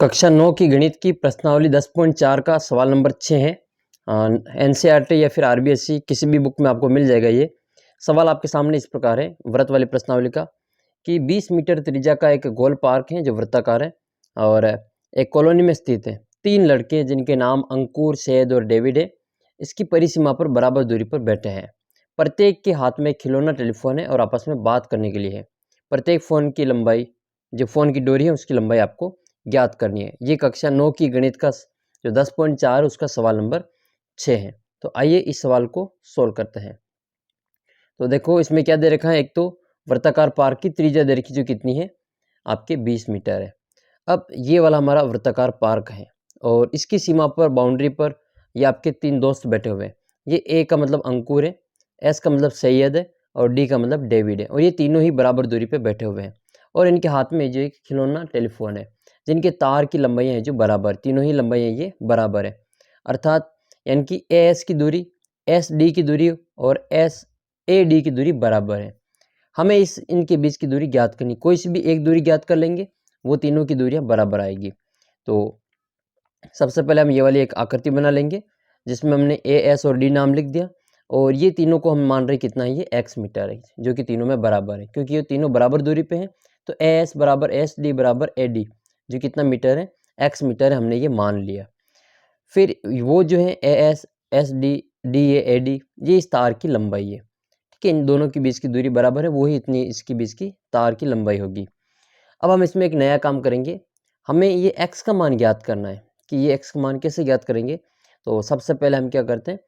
कक्षा 9 की गणित की प्रश्नावली 10.4 का सवाल नंबर 6 है। एनसीईआरटी या फिर आरबीएसई किसी भी बुक में आपको मिल जाएगा। ये सवाल आपके सामने इस प्रकार है व्रत वाली प्रश्नावली का कि 20 मीटर त्रिज्या का एक गोल पार्क है जो वृत्ताकार है और एक कॉलोनी में स्थित है। 3 लड़के जिनके नाम अंकुर, शहद और डेविड है, इसकी परिसीमा पर बराबर दूरी पर बैठे हैं। प्रत्येक के हाथ में खिलौना टेलीफोन है और आपस में बात करने के लिए है। प्रत्येक फ़ोन की लंबाई, जो फ़ोन की डोरी है उसकी लंबाई आपको ज्ञात करनी है। ये कक्षा 9 की गणित का जो 10.4 उसका सवाल नंबर 6 है। तो आइए इस सवाल को सोल्व करते हैं। तो देखो इसमें क्या दे रखा है, एक तो वृत्ताकार पार्क की त्रिज्या दे रखी जो कितनी है आपके 20 मीटर है। अब ये वाला हमारा वृत्ताकार पार्क है और इसकी सीमा पर, बाउंड्री पर ये आपके 3 दोस्त बैठे हुए हैं। ये ए का मतलब अंकुर है, एस का मतलब सैयद है और डी का मतलब डेविड है और ये तीनों ही बराबर दूरी पे बैठे हुए हैं और इनके हाथ में जो एक खिलौना टेलीफोन है जिनके तार की लंबाई है जो बराबर, तीनों ही लंबाई ये बराबर है। अर्थात यानी कि ए एस की दूरी, एस डी की दूरी और एस ए डी की दूरी बराबर है। हमें इनके बीच की दूरी ज्ञात करनी, कोई सी भी एक दूरी ज्ञात कर लेंगे वो तीनों की दूरियां बराबर आएगी। तो सबसे पहले हम ये वाली एक आकृति बना लेंगे जिसमें हमने ए एस और डी नाम लिख दिया और ये तीनों को हम मान रहे कितना है, ये x मीटर है जो कि तीनों में बराबर है क्योंकि ये तीनों बराबर दूरी पे हैं। तो ए एस बराबर एस डी बराबर ए डी जो कितना मीटर है, x मीटर है, हमने ये मान लिया। फिर वो जो है A S, S D, D A D, ये इस तार की लंबाई है। ठीक है, इन दोनों के बीच की दूरी बराबर है, वही इतनी इसके बीच की तार की लंबाई होगी। अब हम इसमें एक नया काम करेंगे, हमें ये x का मान ज्ञात करना है कि ये x का मान कैसे ज्ञात करेंगे। तो सबसे पहले हम क्या करते हैं,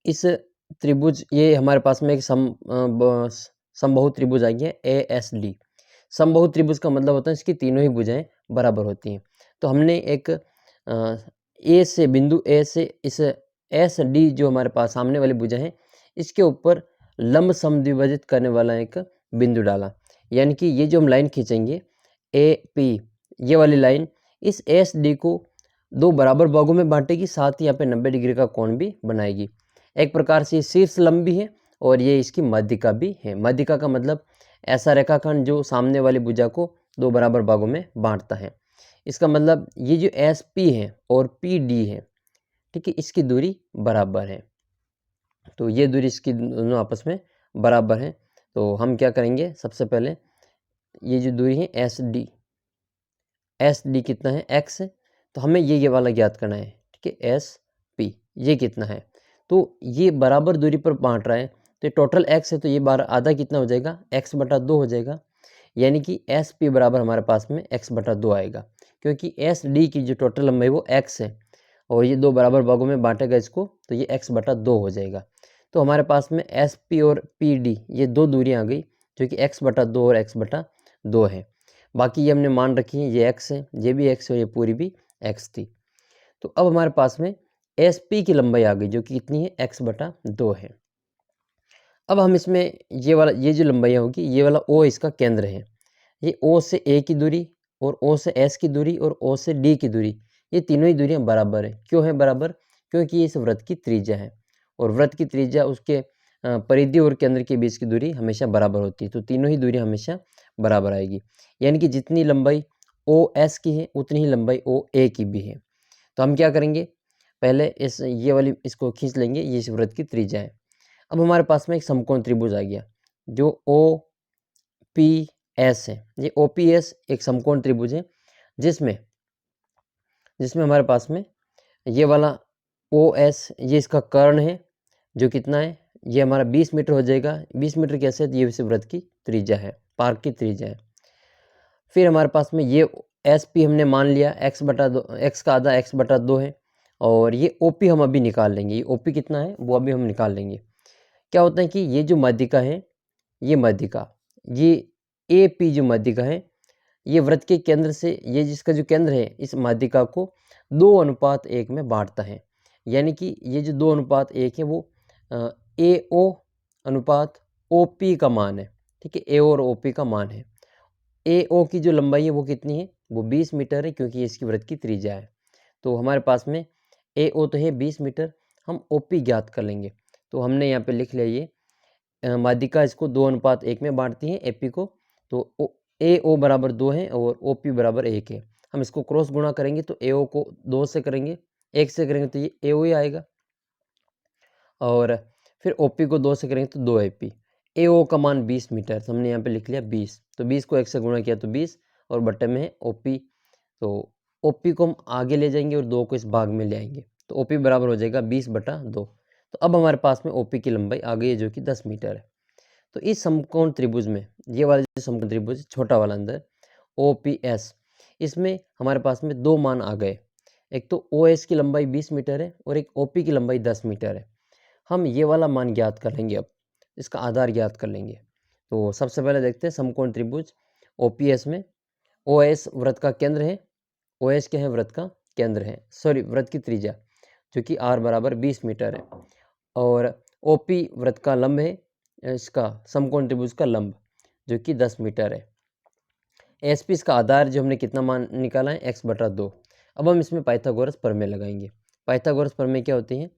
इस त्रिभुज, ये हमारे पास में एक समबाहु त्रिभुज आई है ए एस डी। समबाहु त्रिभुज का मतलब होता है इसकी तीनों ही भुजाएं बराबर होती हैं। तो हमने एक ए से, बिंदु ए से इस एस डी जो हमारे पास सामने वाली भुजा है इसके ऊपर लंब समद्विभाजित करने वाला एक बिंदु डाला। यानी कि ये जो हम लाइन खींचेंगे ए पी, ये वाली लाइन इस एस डी को दो बराबर भागों में बांटेगी, साथ ही यहाँ पे 90 डिग्री का कोण भी बनाएगी। एक प्रकार से शीर्ष लंब भी है और ये इसकी मध्यिका भी है। मध्यिका का मतलब ऐसा रेखाखंड जो सामने वाली भुजा को दो बराबर भागों में बांटता है। इसका मतलब ये जो एस पी है और पी डी है, ठीक है, इसकी दूरी बराबर है। तो ये दूरी इसकी दोनों आपस में बराबर है। तो हम क्या करेंगे, सबसे पहले ये जो दूरी है एस डी, एस डी कितना है, एक्स है, तो हमें ये वाला ज्ञात करना है। ठीक है, एस पी ये कितना है, तो ये बराबर दूरी पर बांट रहा है तो ये टोटल एक्स है, तो ये बार आधा कितना हो जाएगा, एक्स बटा 2 हो जाएगा। यानी कि एस पी बराबर हमारे पास में एक्स बटा 2 आएगा क्योंकि एस डी की जो टोटल लंबाई वो एक्स है और ये दो बराबर भागों में बांटेगा इसको, तो ये एक्स बटा 2 हो जाएगा। तो हमारे पास में एस पी और पी डी ये दो दूरियाँ आ गई जो कि एक्स बटा 2 और एक्स बटा 2 है। बाकी ये हमने मान रखी है, ये x है, ये भी x है और ये पूरी भी x थी। तो अब हमारे पास में एस पी की लंबाई आ गई जो कि कितनी है, x बटा 2 है। अब हम इसमें ये वाला, ये जो लंबाइयाँ होगी, ये वाला O इसका केंद्र है। ये O से A की दूरी और O से S की दूरी और O से D की दूरी, ये तीनों ही दूरियाँ बराबर है। क्यों है बराबर, क्योंकि इस वृत्त की त्रिज्या है और वृत्त की त्रिज्या उसके परिधि और केंद्र के बीच की दूरी हमेशा बराबर होती है। तो तीनों ही दूरी हमेशा बराबर आएगी। यानी कि जितनी लंबाई ओ एस की है उतनी ही लंबाई ओ ए की भी है। तो हम क्या करेंगे, पहले ये वाली इसको खींच लेंगे, ये इस वृत्त की त्रिज्या है। अब हमारे पास में एक समकोण त्रिभुज आ गया जो ओ पी एस है। ये ओ पी एस एक समकोण त्रिभुज है जिसमें हमारे पास में ये वाला ओ एस, ये इसका कर्ण है जो कितना है, ये हमारा 20 मीटर हो जाएगा। 20 मीटर कैसे, ये इस वृत्त की त्रिज्या है, पार्क की त्रिज्या है। फिर हमारे पास में ये एस पी हमने मान लिया एक्स बटा 2, एक्स का आधा एक्स बटा 2 है और ये ओ पी हम अभी निकाल लेंगे। ये ओ पी कितना है वो अभी हम निकाल लेंगे। क्या होता है कि ये जो मध्यिका है, ये मध्यिका, ये ए पी जो मध्यिका है, ये वृत्त के केंद्र से, ये जिसका जो केंद्र है इस मध्यिका को 2:1 में बांटता है। यानी कि ये जो 2:1 है वो ए ओ अनुपात ओ पी का मान है। ठीक है, ए और ओ पी का मान है। ए ओ की जो लंबाई है वो कितनी है, वो 20 मीटर है क्योंकि इसकी वृत्त की त्रिज्या है। तो हमारे पास में ए ओ तो है 20 मीटर, हम ओ पी ज्ञात कर लेंगे। तो हमने यहाँ पे लिख लिया, ये माध्यिका इसको 2:1 में बांटती है ए पी को। तो ए ओ बराबर 2 है और ओ पी बराबर 1 है। हम इसको क्रॉस गुणा करेंगे तो AO को 2 से करेंगे, 1 से करेंगे तो ये AO ही आएगा, और फिर OP को 2 से करेंगे तो 2 AP। AO का मान 20 मीटर, तो हमने यहाँ पे लिख लिया 20, तो 20 को 1 से गुणा किया तो 20, और बट्टे में है OP, तो OP को हम आगे ले जाएंगे और 2 को इस भाग में ले आएंगे, तो OP बराबर हो जाएगा 20/2। तो अब हमारे पास में OP की लंबाई आ गई है जो कि 10 मीटर है। तो इस समकोण त्रिभुज में, ये वाला जो समकोण त्रिभुज छोटा वाला अंदर OPS, इसमें हमारे पास में 2 मान आ गए। एक तो OS की लंबाई 20 मीटर है और एक OP की लंबाई 10 मीटर है। हम ये वाला मान ज्ञात कर लेंगे, अब इसका आधार ज्ञात कर लेंगे। तो सबसे पहले देखते हैं समकोण त्रिभुज OPS में OS वृत्त का केंद्र है, OS क्या है, वृत्त का केंद्र है, सॉरी वृत्त की त्रिज्या जो कि R बराबर 20 मीटर है, और OP वृत्त का लंब है, इसका समकोण त्रिभुज का लंब जो कि 10 मीटर है। SP इसका आधार जो हमने कितना मान निकाला है, x/2। अब हम इसमें पाइथागोरस प्रमेय लगाएंगे। पाइथागोरस प्रमेय क्या होती हैं,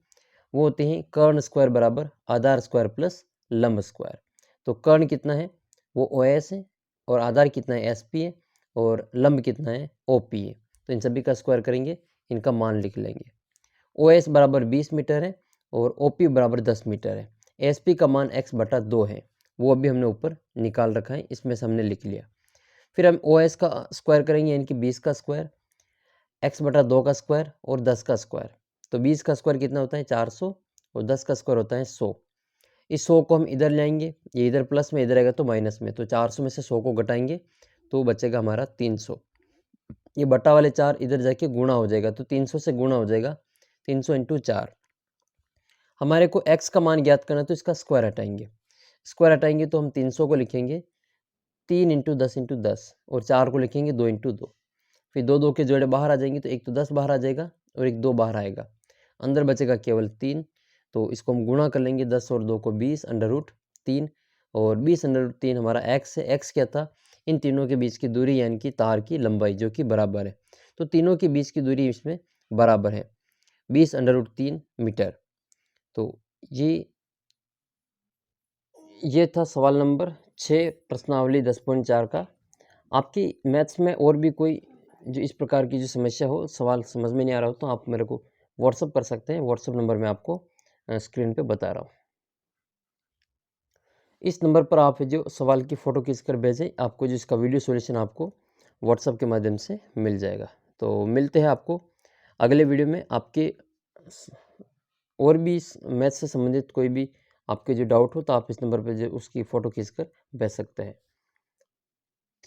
वो होते हैं कर्ण स्क्वायर बराबर आधार स्क्वायर प्लस लंब स्क्वायर। तो कर्ण कितना है, वो OS है, और आधार कितना है, SP है, और लंब कितना है, OP है। तो इन सभी का स्क्वायर करेंगे, इनका मान लिख लेंगे। OS बराबर 20 मीटर है और OP बराबर 10 मीटर है। SP का मान x/2 है, वो अभी हमने ऊपर निकाल रखा है, इसमें से हमने लिख लिया। फिर हम OS का स्क्वायर करेंगे, यानी कि 20 का स्क्वायर, x/2 का स्क्वायर और 10 का स्क्वायर। तो 20 का स्क्वायर कितना होता है, 400, और 10 का स्क्वायर होता है 100। इस 100 को हम इधर ले आएंगे, ये इधर प्लस में, इधर आएगा तो माइनस में, तो 400 में से 100 को घटाएंगे तो बचेगा हमारा 300। ये बटा वाले 4 इधर जाके गुणा हो जाएगा, तो 300 से गुणा हो जाएगा, 300 × 4। हमारे को x का मान ज्ञात करना है तो इसका स्क्वायर हटाएंगे, स्क्वायर हटाएंगे तो हम 300 को लिखेंगे 3 × 10 × 10, और 4 को लिखेंगे 2 × 2। फिर 2 के जोड़े बाहर आ जाएंगे, तो एक तो 10 बाहर आ जाएगा और एक 2 बाहर आएगा, अंदर बचेगा केवल 3। तो इसको हम गुणा कर लेंगे, 10 और 2 को 20 √3, और 20 √3 हमारा x है। x क्या था, इन तीनों के बीच की दूरी, यानी कि तार की लंबाई जो कि बराबर है। तो तीनों के बीच की दूरी इसमें बराबर है 20 √3 मीटर। तो ये था सवाल नंबर 6 प्रश्नावली 10.4 का। आपकी मैथ्स में और भी कोई जो इस प्रकार की जो समस्या हो, सवाल समझ में नहीं आ रहा हो, तो आप मेरे को व्हाट्सअप कर सकते हैं। व्हाट्सअप नंबर मैं आपको स्क्रीन पे बता रहा हूँ। इस नंबर पर आप जो सवाल की फ़ोटो खींचकर भेजें, आपको जो इसका वीडियो सॉल्यूशन आपको व्हाट्सअप के माध्यम से मिल जाएगा। तो मिलते हैं आपको अगले वीडियो में। आपके और भी मैथ से संबंधित कोई भी आपके जो डाउट हो, तो आप इस नंबर पर जो उसकी फ़ोटो खींचकर भेज सकते हैं।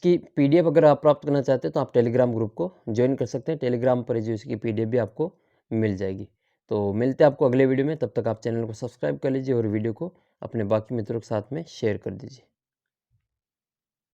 कि PDF अगर आप प्राप्त करना चाहते हैं तो आप टेलीग्राम ग्रुप को ज्वाइन कर सकते हैं। टेलीग्राम पर जो इसकी PDF भी आपको मिल जाएगी। तो मिलते हैं आपको अगले वीडियो में, तब तक आप चैनल को सब्सक्राइब कर लीजिए और वीडियो को अपने बाकी मित्रों के साथ में शेयर कर दीजिए।